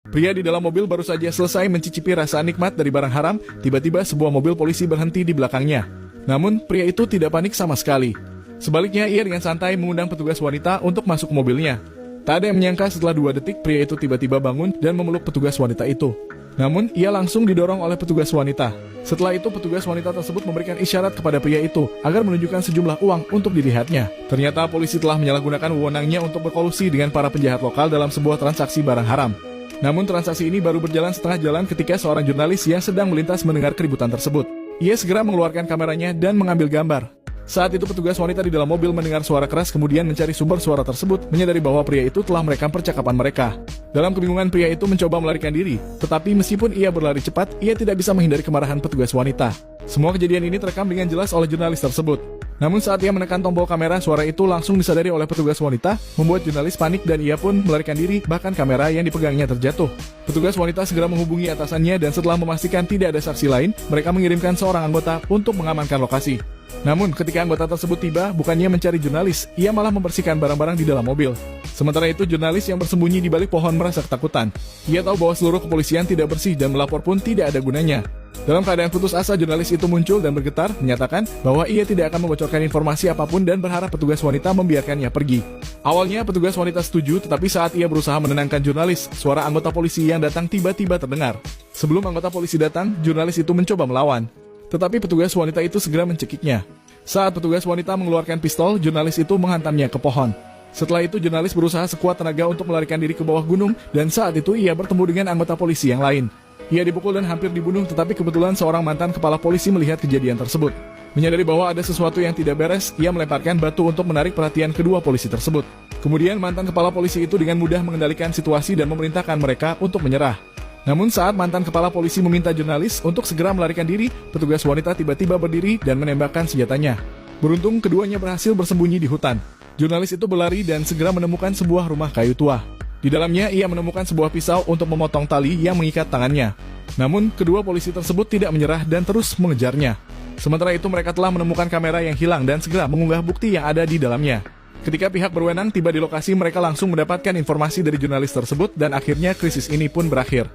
Pria di dalam mobil baru saja selesai mencicipi rasa nikmat dari barang haram, tiba-tiba sebuah mobil polisi berhenti di belakangnya. Namun, pria itu tidak panik sama sekali. Sebaliknya, ia dengan santai mengundang petugas wanita untuk masuk ke mobilnya. Tak ada yang menyangka setelah 2 detik, pria itu tiba-tiba bangun dan memeluk petugas wanita itu. Namun, ia langsung didorong oleh petugas wanita. Setelah itu, petugas wanita tersebut memberikan isyarat kepada pria itu agar menunjukkan sejumlah uang untuk dilihatnya. Ternyata polisi telah menyalahgunakan wewenangnya untuk berkolusi dengan para penjahat lokal dalam sebuah transaksi barang haram. Namun transaksi ini baru berjalan setengah jalan ketika seorang jurnalis yang sedang melintas mendengar keributan tersebut. Ia segera mengeluarkan kameranya dan mengambil gambar. Saat itu petugas wanita di dalam mobil mendengar suara keras kemudian mencari sumber suara tersebut, menyadari bahwa pria itu telah merekam percakapan mereka. Dalam kebingungan pria itu mencoba melarikan diri, tetapi meskipun ia berlari cepat, ia tidak bisa menghindari kemarahan petugas wanita. Semua kejadian ini terekam dengan jelas oleh jurnalis tersebut. Namun saat ia menekan tombol kamera, suara itu langsung disadari oleh petugas wanita, membuat jurnalis panik dan ia pun melarikan diri, bahkan kamera yang dipegangnya terjatuh. Petugas wanita segera menghubungi atasannya dan setelah memastikan tidak ada saksi lain, mereka mengirimkan seorang anggota untuk mengamankan lokasi. Namun ketika anggota tersebut tiba, bukannya mencari jurnalis, ia malah membersihkan barang-barang di dalam mobil. Sementara itu jurnalis yang bersembunyi di balik pohon merasa ketakutan. Ia tahu bahwa seluruh kepolisian tidak bersih dan melapor pun tidak ada gunanya. Dalam keadaan putus asa, jurnalis itu muncul dan bergetar, menyatakan bahwa ia tidak akan membocorkan informasi apapun dan berharap petugas wanita membiarkannya pergi. Awalnya petugas wanita setuju, tetapi saat ia berusaha menenangkan jurnalis, suara anggota polisi yang datang tiba-tiba terdengar. Sebelum anggota polisi datang, jurnalis itu mencoba melawan. Tetapi petugas wanita itu segera mencekiknya. Saat petugas wanita mengeluarkan pistol, jurnalis itu menghantamnya ke pohon. Setelah itu jurnalis berusaha sekuat tenaga untuk melarikan diri ke bawah gunung dan saat itu ia bertemu dengan anggota polisi yang lain. Ia dipukul dan hampir dibunuh, tetapi kebetulan seorang mantan kepala polisi melihat kejadian tersebut. Menyadari bahwa ada sesuatu yang tidak beres, ia melemparkan batu untuk menarik perhatian kedua polisi tersebut. Kemudian mantan kepala polisi itu dengan mudah mengendalikan situasi dan memerintahkan mereka untuk menyerah. Namun saat mantan kepala polisi meminta jurnalis untuk segera melarikan diri, petugas wanita tiba-tiba berdiri dan menembakkan senjatanya. Beruntung keduanya berhasil bersembunyi di hutan. Jurnalis itu berlari dan segera menemukan sebuah rumah kayu tua. Di dalamnya ia menemukan sebuah pisau untuk memotong tali yang mengikat tangannya. Namun kedua polisi tersebut tidak menyerah dan terus mengejarnya. Sementara itu mereka telah menemukan kamera yang hilang dan segera mengunggah bukti yang ada di dalamnya. Ketika pihak berwenang tiba di lokasi, mereka langsung mendapatkan informasi dari jurnalis tersebut dan akhirnya krisis ini pun berakhir.